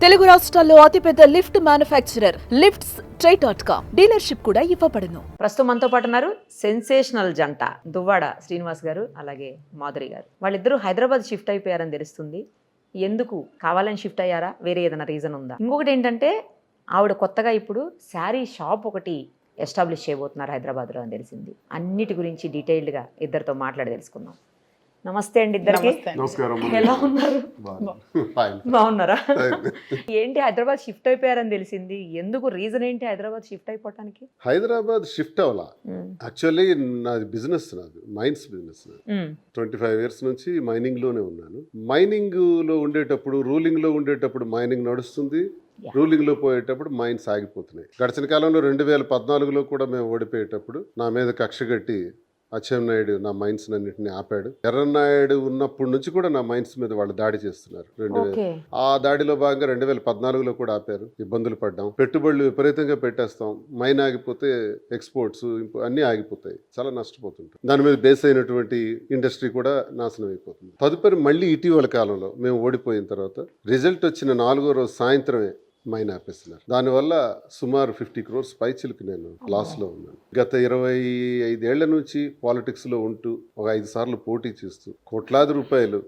తెలుగు రాష్ట్రాల్లో అతిపెద్ద lift manufacturer lifts ట్రై.com dealership కూడా ఇవ్వబడును. ప్రస్తుతం మనతో పాటు ఉన్నారు సెన్సేషనల్ జంట దువ్వాడ శ్రీనివాస్ గారు అలాగే మాధురి గారు. వాళ్ళిద్దరూ హైదరాబాద్ షిఫ్ట్ అయిపోయారని తెలుస్తుంది. ఎందుకు కావాలని షిఫ్ట్ అయ్యారా, వేరే ఏదైనా రీజన్ ఉందా? ఇంకొకటి ఏంటంటే ఆవిడ కొత్తగా ఇప్పుడు శారీ షాప్ ఒకటి ఎస్టాబ్లిష్ చేయబోతున్నారు హైదరాబాద్లో అని తెలిసింది. అన్నిటి గురించి డీటెయిల్డ్గా ఇద్దరితో మాట్లాడి తెలుసుకుందాం. నమస్తే అండి ఇద్దరికి. నమస్కారం. ఎలా ఉన్నారు? బాగున్నారా? ఏంటి హైదరాబాద్ షిఫ్ట్ అయిపోయారని తెలిసింది. ఎందుకు, రీజన్ ఏంటి హైదరాబాద్ షిఫ్ట్ అయిపోవటానికి? హైదరాబాద్ షిఫ్ట్ అవ్వాలా, యాక్చువల్లీ నాది బిజినెస్, నాది మైన్స్ బిజినెస్. 25 years నుంచి మైనింగ్ లోనే ఉన్నాను. మైనింగ్ లో ఉండేటప్పుడు, రూలింగ్ లో ఉండేటప్పుడు మైనింగ్ నడుస్తుంది, రూలింగ్ లో పోయేటప్పుడు మైన్స్ ఆగిపోతున్నాయి. గడిచిన కాలంలో 2014లో కూడా మేము ఓడిపోయేటప్పుడు నా మీద కక్ష కట్టి అచ్చెన్నాయుడు నా మైన్స్ అన్నింటినీ ఆపాడు. ఎర్రన్నాయుడు ఉన్నప్పటి నుంచి కూడా నా మైన్స్ మీద వాళ్ళు దాడి చేస్తున్నారు. ఆ దాడిలో భాగంగా 2014లో కూడా ఆపారు. ఇబ్బందులు పడ్డాం. పెట్టుబడులు విపరీతంగా పెట్టేస్తాం, మైన్ ఆగిపోతే ఎక్స్పోర్ట్స్ అన్ని ఆగిపోతాయి, చాలా నష్టపోతుంటాం. దాని మీద బేస్ అయినటువంటి ఇండస్ట్రీ కూడా నాశనం అయిపోతుంది. తదుపరి మళ్ళీ ఇటీవల కాలంలో మేము ఓడిపోయిన తర్వాత రిజల్ట్ వచ్చిన 4వ రోజు సాయంత్రమే మైన్ ఆపేస్తున్నారు. దానివల్ల సుమారు 50 crores పైచిలకు నేను లాస్ లో ఉన్నాను. గత 25 ఏళ్ల నుంచి పాలిటిక్స్ లో ఉంటూ ఒక 5 సార్లు పోటీ చేస్తూ కోట్లాది రూపాయలు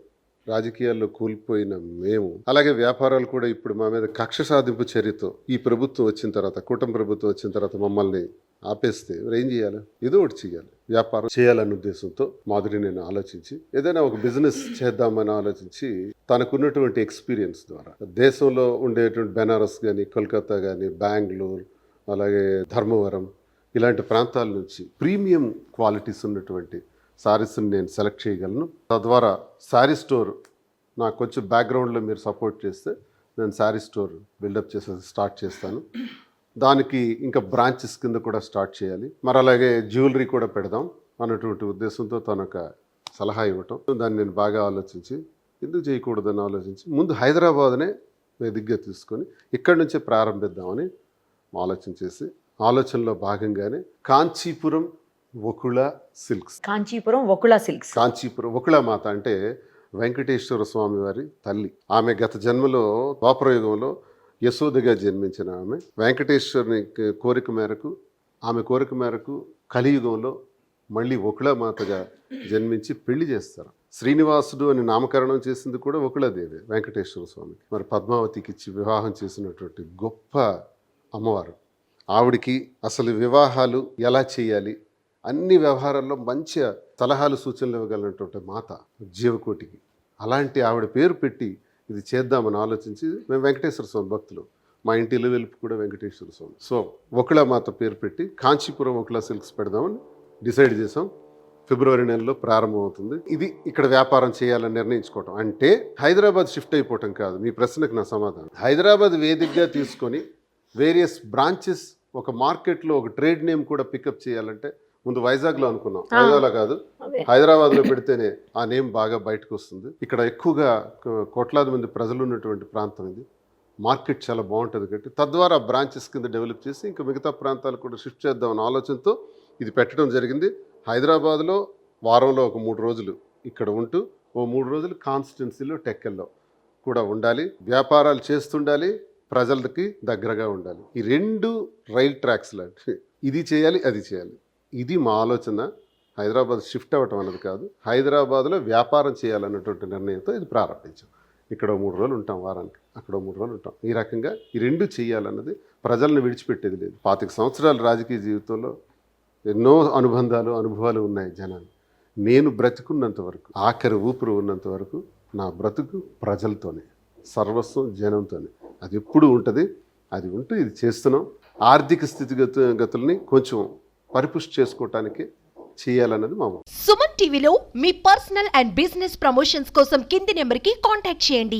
రాజకీయాల్లో కూలిపోయిన మేము, అలాగే వ్యాపారాలు కూడా ఇప్పుడు మా మీద కక్ష సాధింపు చర్యతో ఈ ప్రభుత్వం వచ్చిన తర్వాత, కూటమి ప్రభుత్వం వచ్చిన తర్వాత మమ్మల్ని ఆపేస్తే ఏం చేయాలి? ఏదో ఒకటి చేయాలి, వ్యాపారం చేయాలన్న ఉద్దేశంతో మాధురి నేను ఆలోచించి ఏదైనా ఒక బిజినెస్ చేద్దామని ఆలోచించి తనకున్నటువంటి ఎక్స్పీరియన్స్ ద్వారా దేశంలో ఉండేటువంటి బెనారస్ కానీ, కోల్కతా కానీ, బెంగళూరు, అలాగే ధర్మవరం ఇలాంటి ప్రాంతాల నుంచి ప్రీమియం క్వాలిటీస్ ఉన్నటువంటి శారీస్ని నేను సెలెక్ట్ చేయగలను. తద్వారా శారీ స్టోర్ నాకు కొంచెం బ్యాక్గ్రౌండ్లో మీరు సపోర్ట్ చేస్తే నేను శారీ స్టోర్ బిల్డప్ చేసేసి స్టార్ట్ చేస్తాను. దానికి ఇంకా బ్రాంచెస్ కింద కూడా స్టార్ట్ చేయాలి, మరి అలాగే జ్యువెలరీ కూడా పెడదాం అన్నటువంటి ఉద్దేశంతో తను ఒక సలహా ఇవ్వటం, దాన్ని నేను బాగా ఆలోచించి ఎందుకు చేయకూడదని ఆలోచించి ముందు హైదరాబాద్నే వేదికగా తీసుకొని ఇక్కడి నుంచే ప్రారంభిద్దామని ఆలోచన చేసి, ఆలోచనలో భాగంగానే కాంచీపురం వకుళ సిల్క్స్. కాంచీపురం వకుళ సిల్క్స్. కాంచీపురం వకుళ మాత అంటే వెంకటేశ్వర స్వామి వారి తల్లి. ఆమె గత జన్మలో ద్వాపరయుగంలో యశోదగా జన్మించిన ఆమె వెంకటేశ్వరుని కోరిక మేరకు కలియుగంలో మళ్ళీ వకుళమాతగా జన్మించి పెళ్లి చేస్తారు. శ్రీనివాసుడు అని నామకరణం చేసింది కూడా వకుళదేవి, వెంకటేశ్వర స్వామికి. మరి పద్మావతికి ఇచ్చి వివాహం చేసినటువంటి గొప్ప అమ్మవారు. ఆవిడికి అసలు వివాహాలు ఎలా చేయాలి, అన్ని వ్యవహారాల్లో మంచి సలహాలు సూచనలు ఇవ్వగలిగినటువంటి మాత జీవకోటికి. అలాంటి ఆవిడ పేరు పెట్టి ఇది చేద్దామని ఆలోచించి, మేము వెంకటేశ్వర స్వామి భక్తులు, మా ఇంటి వెలుపు కూడా వెంకటేశ్వర స్వామి. సో వకుళ మాత పేరు పెట్టి కాంచీపురం వకుళ సిల్క్స్ పెడదామని డిసైడ్ చేసాం. ఫిబ్రవరి నెలలో ప్రారంభమవుతుంది. ఇది ఇక్కడ వ్యాపారం చేయాలని నిర్ణయించుకోవటం అంటే హైదరాబాద్ షిఫ్ట్ అయిపోవటం కాదు. మీ ప్రశ్నకు నా సమాధానం, హైదరాబాద్ వేదికగా తీసుకొని వేరియస్ బ్రాంచెస్, ఒక మార్కెట్లో ఒక ట్రేడ్ నేమ్ కూడా పికప్ చేయాలంటే ముందు వైజాగ్లో అనుకున్నాం, వైజాగ్లో కాదు హైదరాబాద్లో పెడితేనే ఆ నేమ్ బాగా బయటకు వస్తుంది. ఇక్కడ ఎక్కువగా కోట్లాది మంది ప్రజలు ఉన్నటువంటి ప్రాంతం ఇది, మార్కెట్ చాలా బాగుంటుంది కాబట్టి తద్వారా బ్రాంచెస్ కింద డెవలప్ చేసి ఇంకా మిగతా ప్రాంతాలు కూడా షిఫ్ట్ చేద్దామన్న ఆలోచనతో ఇది పెట్టడం జరిగింది. హైదరాబాద్లో వారంలో ఒక 3 రోజులు ఇక్కడ ఉంటూ ఓ 3 రోజులు కాన్స్టిట్యున్సీలో టెక్కల్లో కూడా ఉండాలి, వ్యాపారాలు చేస్తుండాలి, ప్రజలకి దగ్గరగా ఉండాలి. ఈ 2 రైల్ ట్రాక్స్ లాంటి, ఇది చేయాలి అది చేయాలి. ఇది మా ఆలోచన. హైదరాబాద్ షిఫ్ట్ అవ్వటం అన్నది కాదు, హైదరాబాద్లో వ్యాపారం చేయాలన్నటువంటి నిర్ణయంతో ఇది ప్రారంభించాం. ఇక్కడ 3 రోజులు ఉంటాం వారానికి, అక్కడ 3 రోజులు ఉంటాం. ఈ రకంగా ఈ 2 చేయాలన్నది, ప్రజలను విడిచిపెట్టేది లేదు. 25 సంవత్సరాల రాజకీయ జీవితంలో ఎన్నో అనుభవాలు ఉన్నాయి జనాలు. నేను బ్రతుకున్నంత వరకు, ఆఖరి ఊపిరి ఉన్నంత వరకు నా బ్రతుకు ప్రజలతోనే, సర్వస్వం జనంతోనే. అది ఎప్పుడు ఉంటుంది, అది ఉంటూ ఇది చేస్తున్నాం. ఆర్థిక స్థితిగతుల్ని కొంచెం పరిపుష్టి చేసుకోవటానికి చేయాలన్నది మా సుమన్ టీవీలో మీ పర్సనల్ అండ్ బిజినెస్ ప్రమోషన్స్ కోసం కింది నెంబర్కి కాంటాక్ట్ చేయండి.